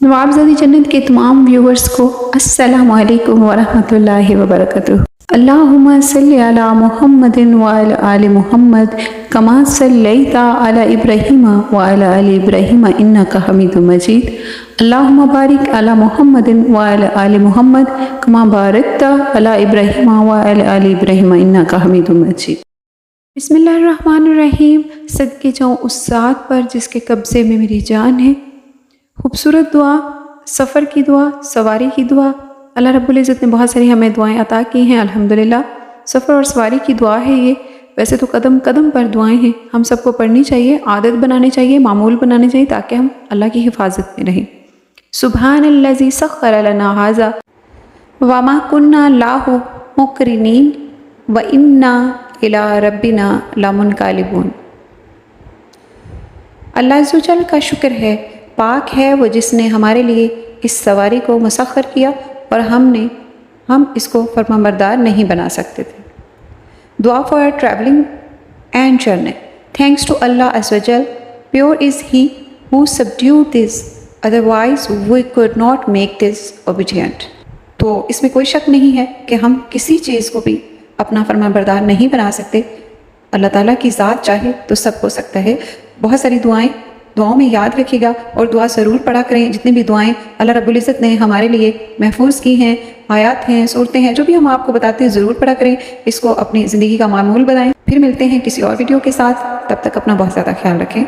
नवाबजादी जन्नत के तमाम व्यूवर्स को अस्सलामु अलैकुम वरहमतुल्लाहि वबरकातुहू। अल्लाहुम्मा सल्लि अला मुहम्मदिन व अला आलि मुहम्मद कमा सल्लैता अला इब्राहीम व अला आलि इब्राहीम इन्नका हमीदुम मजीद। अल्लाहुम्मा बारिक अला मुहम्मदिन व अला आलि मुहम्मद कमा बारकता अला इब्राहीम व अला आलि इब्राहीम इन्नका हमीदुम मजीद। बिस्मिल्लाहिर्रहमानिर्रहीम। सदके जाऊँ उस ज़ात पर जिसके कब्ज़े में मेरी जान है। खूबसूरत दुआ, सफ़र की दुआ, सवारी की दुआ। अल्लाह रब्बुल इज़्ज़त ने बहुत सारी हमें दुआएं अता की हैं अल्हम्दुलिल्लाह। सफ़र और सवारी की दुआ है ये। वैसे तो कदम कदम पर दुआएं हैं, हम सबको पढ़नी चाहिए, आदत बनानी चाहिए, मामूल बनानी चाहिए ताकि हम अल्लाह की हिफाजत में रहें। सुब्हानल्लज़ी सख़्ख़र लना हाज़ा वमा कुन्ना लाहु मुक़रिनीन व इन्ना इला रब्बिना लमुनक़लिबून। अल्लाह अज़्ज़ व जल का शुक्र है, पाक है वो जिसने हमारे लिए इस सवारी को मुसख्खर किया और हम इसको फरमाबरदार नहीं बना सकते थे। दुआ for travelling and journey. Thanks to Allah अज़्ज़ व जल, pure is he who subdued this, otherwise we could not make this obedient. तो इसमें कोई शक नहीं है कि हम किसी चीज़ को भी अपना फरमाबरदार नहीं बना सकते। अल्लाह ताला की ज़ात चाहे तो सब हो सकता है। बहुत सारी दुआओं में याद रखिएगा और दुआ ज़रूर पढ़ा करें। जितनी भी दुआएं अल्लाह रब्बुल इज़्ज़त ने हमारे लिए महफूज की हैं, आयात हैं, सूरतें हैं, जो भी हम आपको बताते हैं ज़रूर पढ़ा करें। इसको अपनी ज़िंदगी का मामूल बनाएं। फिर मिलते हैं किसी और वीडियो के साथ, तब तक अपना बहुत ज़्यादा ख्याल रखें।